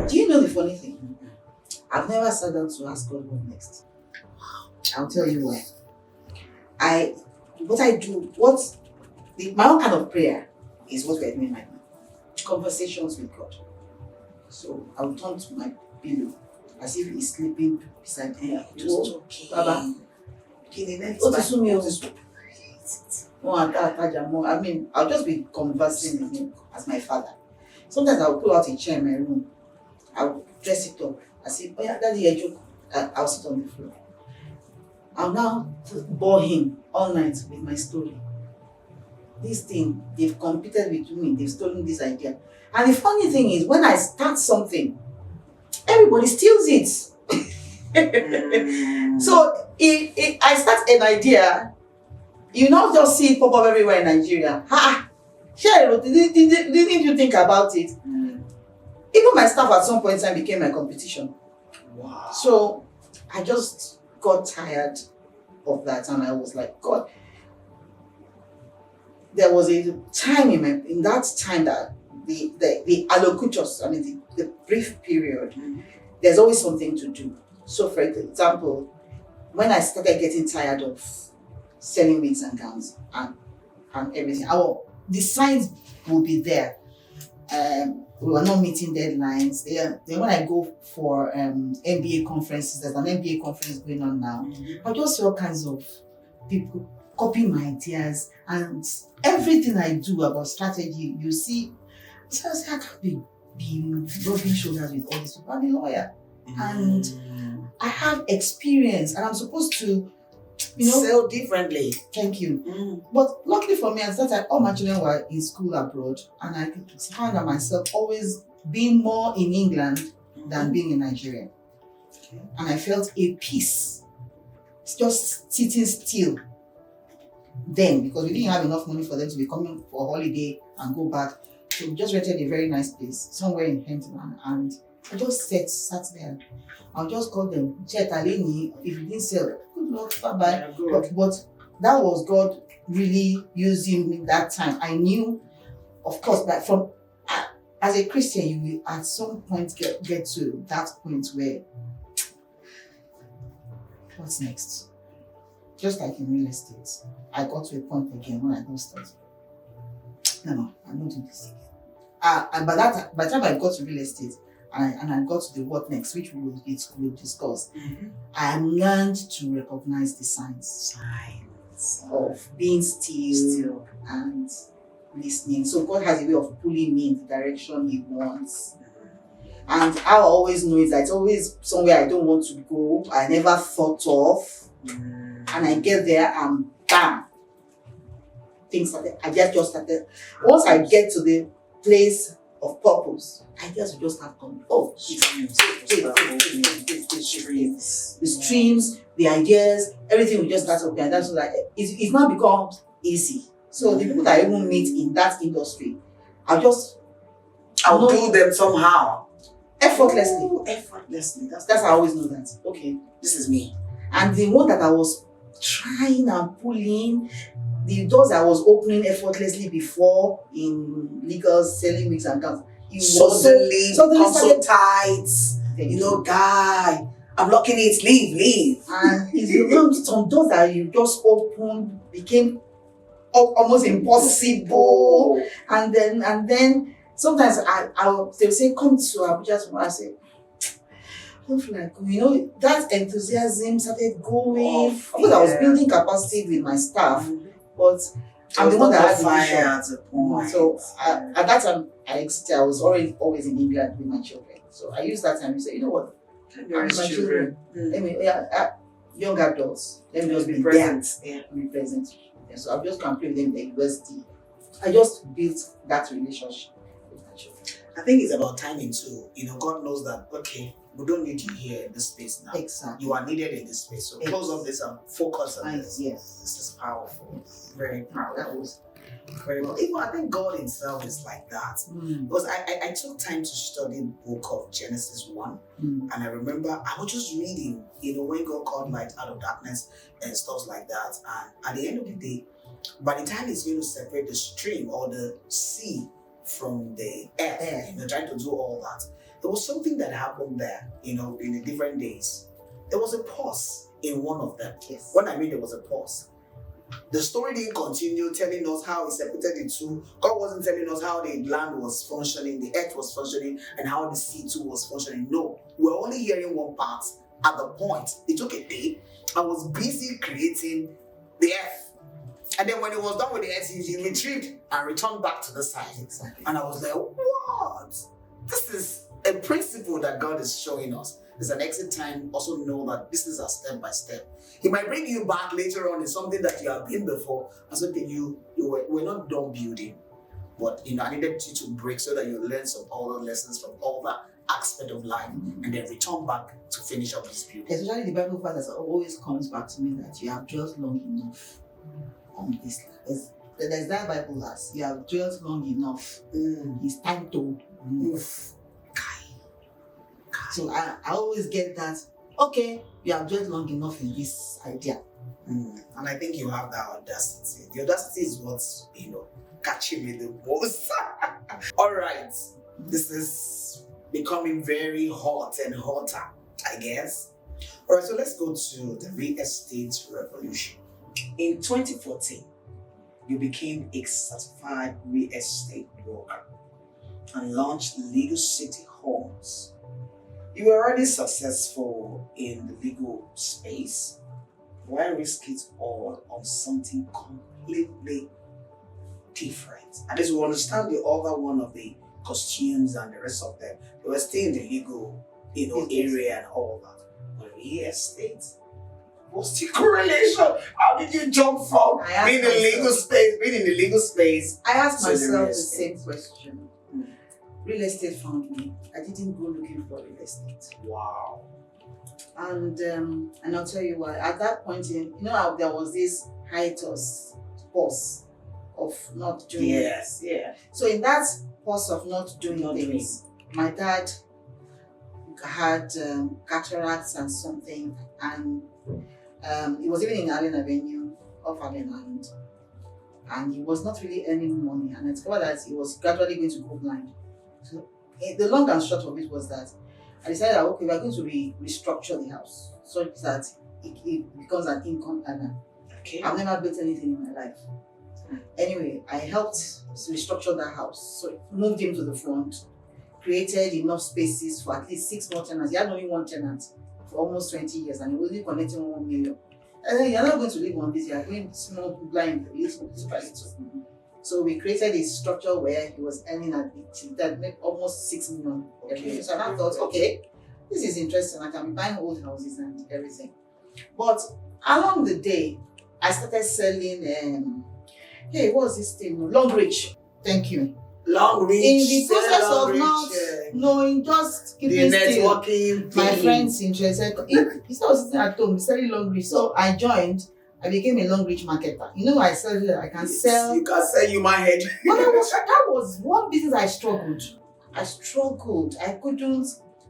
Do you know the funny thing? I've never sat down to ask God what next. I'll tell you why. My own kind of prayer is what we're doing right now. Conversations with God. So I'll turn to my pillow as if he's sleeping beside me. Just talking. Baba. I mean, I'll just be conversing with him as my father. Sometimes I'll pull out a chair in my room. I'll dress it up. I say, oh yeah, daddy, I joke. I'll sit on the floor. I'll now bore him all night with my story. This thing, they've competed with me, they've stolen this idea. And the funny thing is, when I start something, everybody steals it. So if I start an idea, you not just see it pop up everywhere in Nigeria. Sure, didn't you think about it? Even my staff at some point in time became my competition. Wow. So I just got tired of that, and I was like, God, there was a time in that time that the allocutus, I mean the brief period, there's always something to do. So for example, when I started getting tired of selling wigs and gowns and everything, the signs will be there. We were not meeting deadlines. Then when I go for MBA conferences, there's an MBA conference going on now. I just see all kinds of people copying my ideas, and everything I do about strategy, you see, so I say, I can't be rubbing shoulders with all these people. I'm a lawyer, and I have experience, and I'm supposed to, sell differently. Thank you. But luckily for me, at that time, all my children were in school abroad, and I found myself always being more in England than being in Nigeria. Okay. And I felt a peace, just sitting still. Then, because we didn't have enough money for them to be coming for a holiday and go back, so we just rented a very nice place somewhere in Henton, and I just sat there. I'll just call them, check Aleni, if you didn't sell, good luck, bye-bye. But that was God really using me that time. I knew, of course, that as a Christian, you will at some point get to that point where, what's next? Just like in real estate, I got to a point again when I don't start. No, I'm not doing this again. And by the time I got to real estate, and I got to the what next, which we will discuss, I learned to recognize the signs of being still and listening. So God has a way of pulling me in the direction He wants. And I always know is that it's always somewhere I don't want to go, I never thought of. And I get there and bam, things started. Ideas just started. Once I get to the place of purpose, ideas will just start coming. Oh, the streams, the ideas, everything will just start up. And that's like it's not become easy. So the people that I even meet in that industry, I'll do them somehow. Effortlessly. That's how I always know that. Okay, this is me. And the one that I was trying and pulling, the doors I was opening effortlessly before in legal selling wigs and gowns, suddenly so tight. Guy, I'm locking it, leave. And it's some doors that you just opened became almost impossible. And then sometimes they'll say, come to Abuja tomorrow. I say, I don't feel like going. That enthusiasm started going. Of course, I was building capacity with my staff, but I'm the one that had the vision at the point. So at that time, I exited. I was always in England with my children. So I used that time to say, you know what? My children. Young adults. Let me just be present. Be present. Yeah, so I've just come play with them in the university. I just built that relationship with my children. I think it's about timing too. God knows that, okay, we don't need you here in this space now. Exactly. You are needed in this space. So close up this and focus on this. Yes. This is powerful. Very powerful. That was very well. Even I think God Himself is like that. Because I took time to study the book of Genesis 1. And I remember I was just reading, when God called light out of darkness and stuff like that. And at the end of the day, by the time it's going to separate the stream or the sea from the earth, trying to do all that, it there was something that happened there, in the different days. There was a pause in one of them. Yes. When I mean there was a pause, the story didn't continue telling us how he separated the two. God wasn't telling us how the land was functioning, the earth was functioning, and how the sea too was functioning. No, we're only hearing one part. At the point, it took a day. I was busy creating the earth. And then when it was done with the earth, he retrieved and returned back to the side. Exactly. And I was like, what? This is a principle that God is showing us. There's an exit time. Also know that this is a step by step. He might bring you back later on in something that you have been before, and something we're not done building. But I needed you to break so that you learn some other lessons from all that aspect of life, and then return back to finish up this build. Especially the Bible verse always comes back to me that you have dwelt long enough on this life. There's that Bible verse. You have dwelt long enough. It's time to move. So I always get that. Okay, you have dwelt long enough in this idea. And I think you have that audacity. The audacity is what's catching me the most. All right, this is becoming very hot and hotter, I guess. All right, so let's go to the real estate revolution. In 2014, you became a certified real estate broker and launched Legal City Homes. You were already successful in the legal space. Why risk it all on something completely different? At least we understand the other one of the costumes and the rest of them. They were still in the legal, area and all that. But real estate, what's the correlation? How did you jump from being in the legal space? I asked myself the same question. Real estate found me. I didn't go looking for real estate. Wow. And I'll tell you why. At that point how there was this hiatus pause of not doing Yes, it. yeah. So in that pause of not doing things, my dad had cataracts and something, and he was even in Allen Avenue, off Allen, and he was not really earning money. And I discovered that he was gradually going to go blind. So the long and short of it was that I decided that okay, we are going to restructure the house so that it becomes an income earner. Okay. I've never built anything in my life. Anyway, I helped restructure that house. So moved him to the front, created enough spaces for at least 6 more tenants. He had only one tenant for almost 20 years and he was only collecting 1 million. And then you're not going to live on this, you're going small blind, little. So we created a structure where he was earning that made almost 6 million every year. So I thought, okay, this is interesting. I can be buying old houses and everything. But along the day, I started selling, hey, what's this thing? Long reach. Thank you. Long reach. In the process of not knowing, just keeping the still. networking. My friends interested. He started sitting at home, selling long reach. So I joined. I became a long reach marketer. I said that I can sell. You can sell human head. But that was one business I struggled. I couldn't.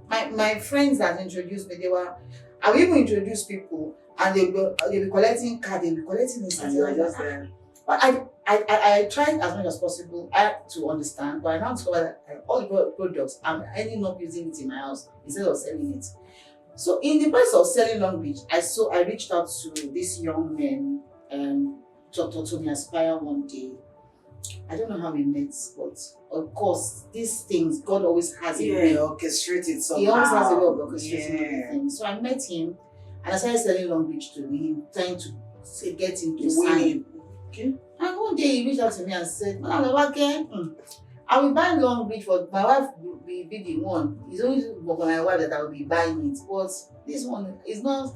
My friends that introduced me, I would even introduce people and they'll be collecting cards, they'll be collecting this. But I tried as much as possible to understand, but I now discovered that all the products, I'm ending up using it in my house instead of selling it. So in the process of selling long reach, I reached out to this young man, Dr. Tony Aspire one day. I don't know how we met, but of course, these things, God always has a way. Orchestrated somehow. He always has a way of orchestrating everything. So I met him and I started selling long reach to him, trying to get him to sign. Okay. And one day he reached out to me and said, Omolabake, I will buy long reach for my wife will be the one. It's only for my wife that I will be buying it. But this one is not,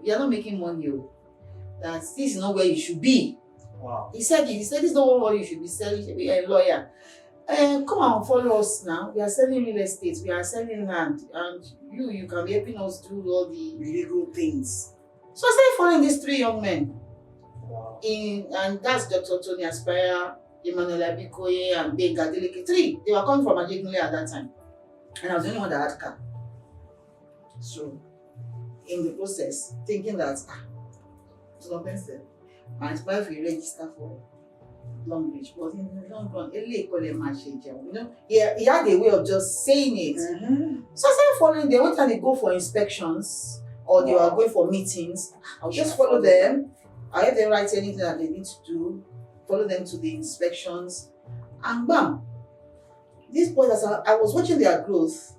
you're not making money. That this is not where you should be. Wow. He said this is not what you should be selling. You should be a lawyer. Come on, follow us now. We are selling real estate, we are selling land, and you can be helping us do all the legal things. So I started following these 3 young men. Wow. And that's Dr. Tony Aspire, Emmanuel Abikoye, and Benga Deleke. 3. They were coming from Ajegunle at that time. And I was the only one that had car. So, in the process, thinking that, my Aspire will register for long range, but in the long run, you know, he had a way of just saying it. So I started following them. When time they go for inspections or they were going for meetings, I'll just follow them. I have them write anything that they need to do, follow them to the inspections, and bam. These boys, as I was watching their growth,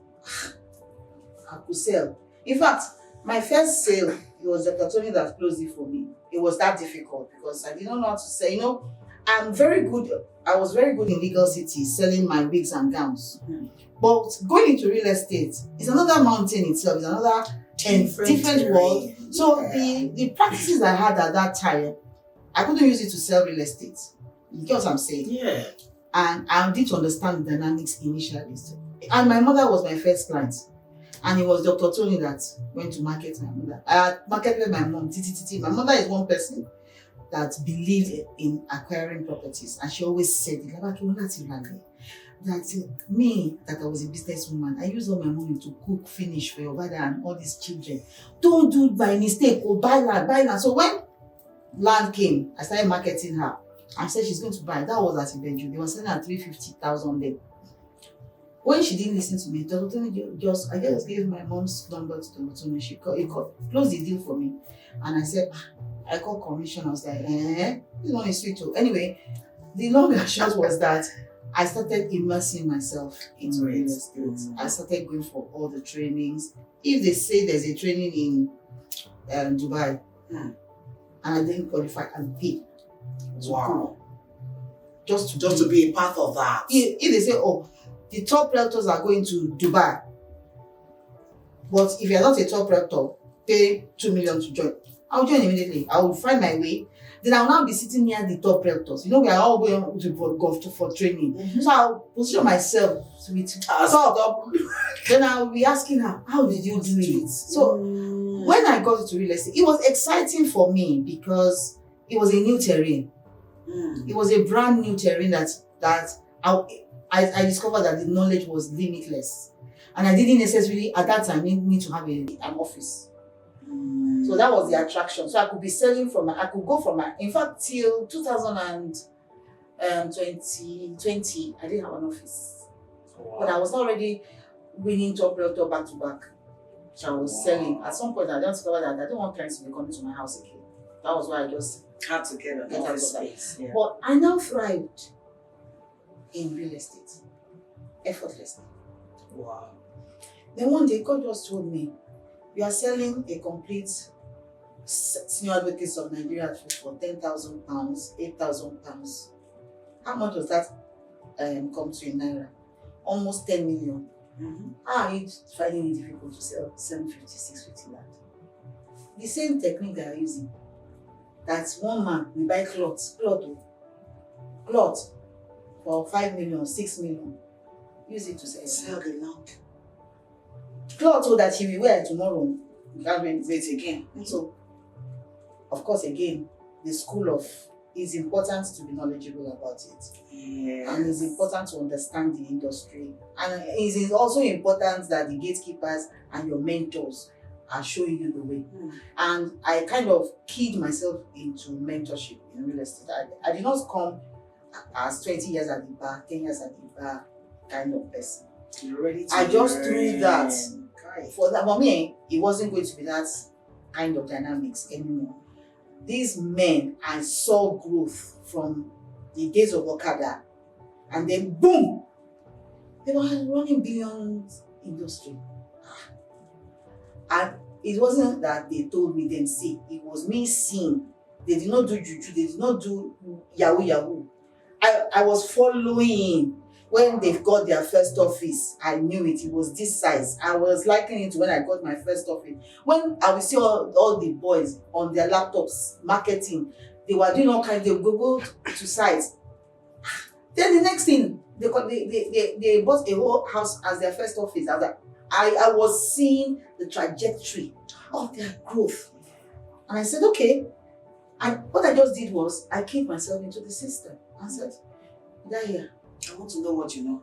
I could sell. In fact, my first sale, it was Dr. Tony that closed it for me. It was that difficult because I did not know how to sell. You know, I was very good in legal city, selling my wigs and gowns. But going into real estate is another mountain itself, it's another different world. So the practices I had at that time, I couldn't use it to sell real estate. You get what I'm saying? Yeah. And I did to understand the dynamics initially. And my mother was my first client. And it was Dr. Tony that went to market my mother. I marketed my mom. My mother is one person that believed in acquiring properties. And she always said, that me, that I was a businesswoman, I used all my money to cook, finish for your father and all these children. Don't do it by mistake or buy land. So when land came, I started marketing her. I said she's going to buy. That was at Ibeju. They were selling at 350,000 then. When she didn't listen to me, Dr. Tony I just gave my mom's number to Dr. Tony. She closed the deal for me. And I said, I called commission. I was like, this one is sweet too. Anyway, the long and short was that I started immersing myself into real estate. I started going for all the trainings. If they say there's a training in Dubai, and I didn't qualify, and pay. Wow. Just to be a part of that. If they say, oh, the top realtors are going to Dubai, but if you're not a top realtor, pay 2 million to join. I'll join immediately. I will find my way. Then I'll now be sitting near the top realtors. You know, we are all going to go for training. So I'll position myself with top. Then I'll be asking her, how did you do it? So when I got into real estate, it was exciting for me because it was a new terrain. It was a brand new terrain that I discovered that the knowledge was limitless. And I didn't necessarily, at that time, need to have an office. So that was the attraction. So I could be selling I could go from in fact, till 2020, I didn't have an office. Wow. But I was already winning top realtor back to back. So I was selling. At some point, I discovered that I don't want clients to be coming to my house again. That was why I just had to get an office space. Yeah. But I now thrived in real estate, effortlessly. Wow. Then one day, God just told me, you are selling a complete senior advocates of Nigeria for £10,000, £8,000. How much does that come to in Naira? Almost 10 million. It's finding it difficult to sell 750, 650 land. The same technique they are using. That's one man, we buy cloth for 5 million, 6 million. Use it to sell the land. Cloth so that he will wear tomorrow. You can't wait again. So, of course, again, the school of it's important to be knowledgeable about it. Yes. And it's important to understand the industry. And it is also important that the gatekeepers and your mentors are showing you the way. And I kind of keyed myself into mentorship in real estate. I did not come as 20 years at the bar, 10 years at the bar kind of person. You're ready to I just threw that. For me, it wasn't going to be that kind of dynamics anymore. These men, I saw growth from the days of Okada, and then boom, they were running billions industry. And it wasn't that they told me then see, it was me seeing. They did not do juju, they did not do yahoo. I was following. When they've got their first office, I knew it was this size. I was likening it to when I got my first office. When I would see all the boys on their laptops marketing, they were doing all kinds, they would go to sites. Then the next thing, they bought a whole house as their first office. I was seeing the trajectory of their growth. And I said, okay. And what I just did was, I kicked myself into the system and said, they're here. I want to know what you know.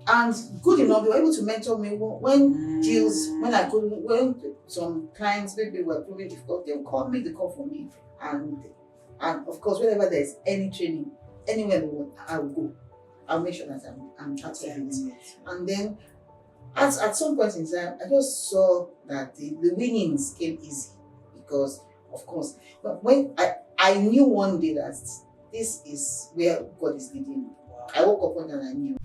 And good enough, they were able to mentor me when deals, when some clients maybe were proving difficult, they would call me, they call for me. And of course, whenever there's any training, anywhere in the world, I will go. I'll make sure that I'm part of it. And then at some point in time, I just saw that the winnings came easy because, of course, but when I knew one day that this is where God is leading me. I woke up one day and I knew.